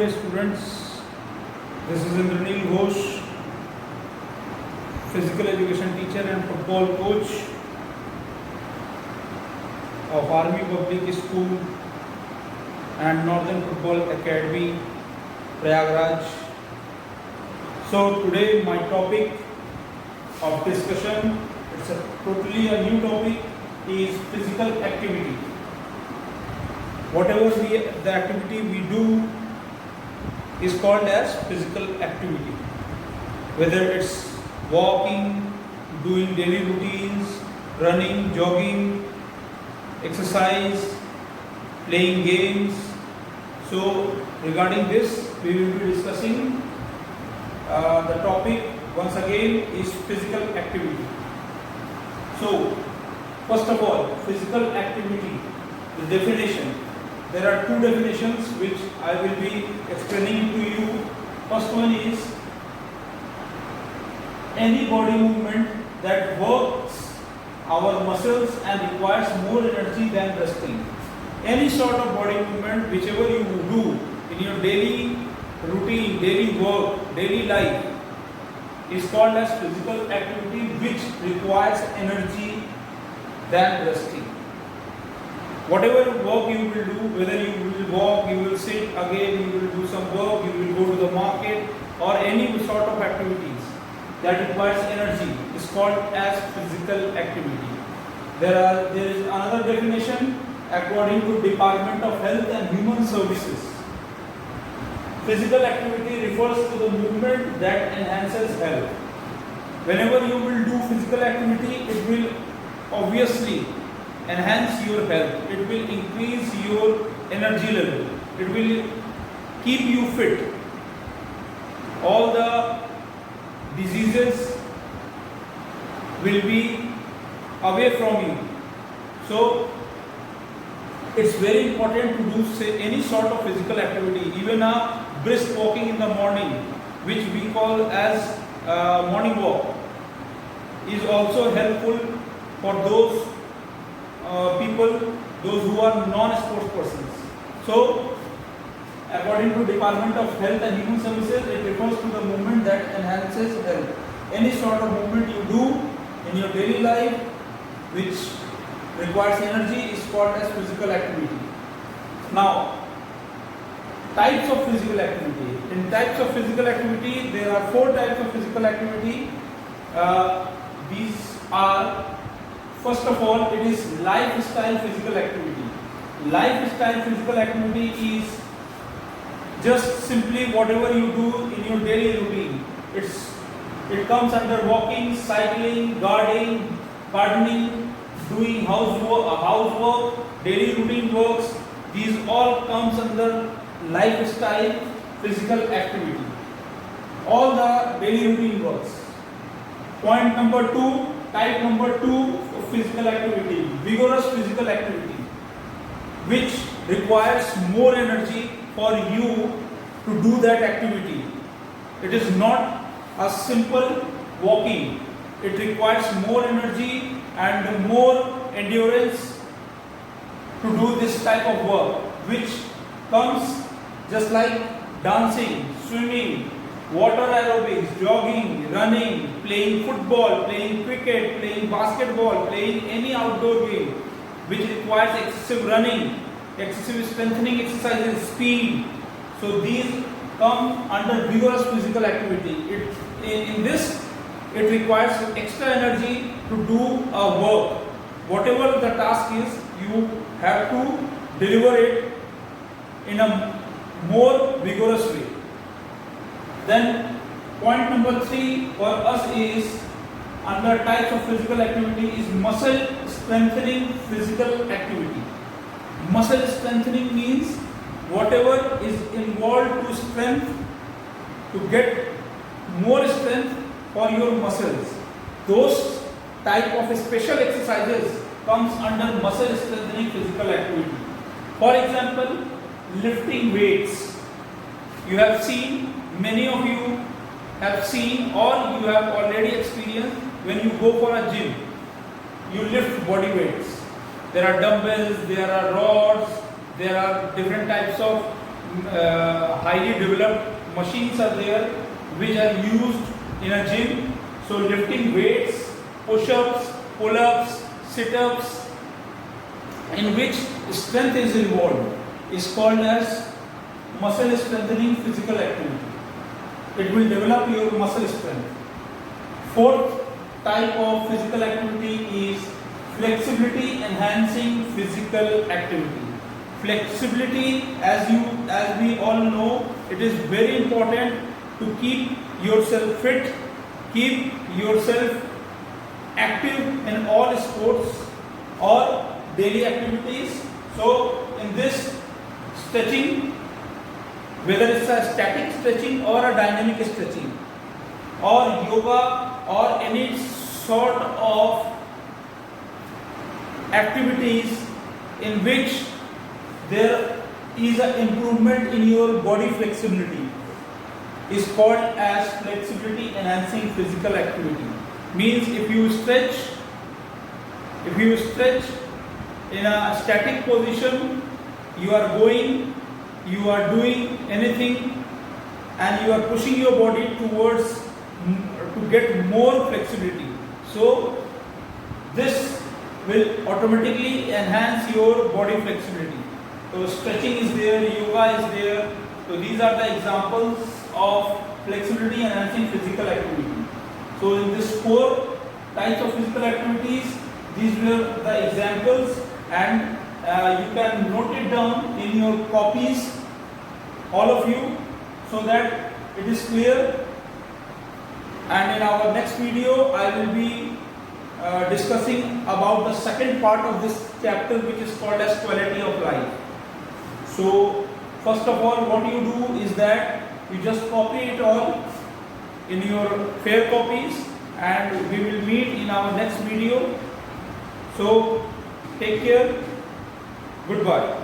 dear students, this is Indranil Ghosh, physical education teacher and football coach of Army Public School and Northern Football Academy, Prayagraj. So today my topic of discussion, it's a totally a new topic, is physical activity. Whatever the activity we do is called as physical activity. Whether it's walking, doing daily routines, running, jogging, exercise, playing games. So regarding this, we will be discussing the topic once again is physical activity. So first of all, physical activity, the definition. There are two definitions which I will be explaining to you. First one is any body movement that works our muscles and requires more energy than resting. Any sort of body movement, whichever you do in your daily routine, daily work, daily life, is called as physical activity which requires energy than resting. Whatever work you will do, whether you will walk, you will sit, again you will do some work, you will go to the market, or any sort of activities that requires energy is called as physical activity. There is another definition according to Department of Health and Human Services. Physical activity refers to the movement that enhances health. Whenever you will do physical activity, it will obviously enhance your health. It will increase your energy level. It will keep you fit. All the diseases will be away from you. So it's very important to do any sort of physical activity, even a brisk walking in the morning, which we call as morning walk, is also helpful for those people, those who are non-sports persons. So according to Department of Health and Human Services, it refers to the movement that enhances health. Any sort of movement you do in your daily life which requires energy is called as physical activity. Now, types of physical activity. In types of physical activity, there are 4 types of physical activity. These are, first of all, it is lifestyle physical activity. Lifestyle physical activity is just simply whatever you do in your daily routine. It comes under walking, cycling, gardening, doing housework, daily routine works. These all comes under lifestyle physical activity. All the daily routine works. Point number 2, type number 2 of physical activity, vigorous physical activity, which requires more energy for you to do that activity. It is not a simple walking. It requires more energy and more endurance to do this type of work, which comes just like dancing, swimming, water aerobics, jogging, running, playing football, playing cricket, playing basketball, playing any outdoor game which requires excessive running, excessive strengthening exercises, speed. So these come under vigorous physical activity. In this, it requires extra energy to do a work. Whatever the task is, you have to deliver it in a more vigorous way. Then point number 3 for us is under types of physical activity is muscle strengthening physical activity. Muscle strengthening means whatever is involved to strength, to get more strength for your muscles. Those type of special exercises comes under muscle strengthening physical activity. For example, lifting weights. You have seen, many of you have seen or you have already experienced when you go for a gym. You lift body weights. There are dumbbells, there are rods, there are different types of highly developed machines are there which are used in a gym. So lifting weights, push-ups, pull-ups, sit-ups, in which strength is involved, is called as muscle strengthening physical activity. It will develop your muscle strength. Fourth type of physical activity is flexibility enhancing physical activity. Flexibility, as we all know, it is very important to keep yourself fit, keep yourself active in all sports or daily activities. So in this stretching, whether it's a static stretching or a dynamic stretching or yoga or any sort of activities in which there is an improvement in your body flexibility, is called as flexibility enhancing physical activity. Means if you stretch in a static position, you are doing anything and you are pushing your body towards to get more flexibility. So this will automatically enhance your body flexibility. So stretching is there, yoga is there. So these are the examples of flexibility enhancing physical activity. So in these 4 types of physical activities, these were the examples, and you can note it down in your copies, all of you, so that it is clear. And in our next video, I will be discussing about the second part of this chapter, which is called as quality of life. So first of all, what you do is that you just copy it all in your fair copies, and we will meet in our next video. So take care. Goodbye.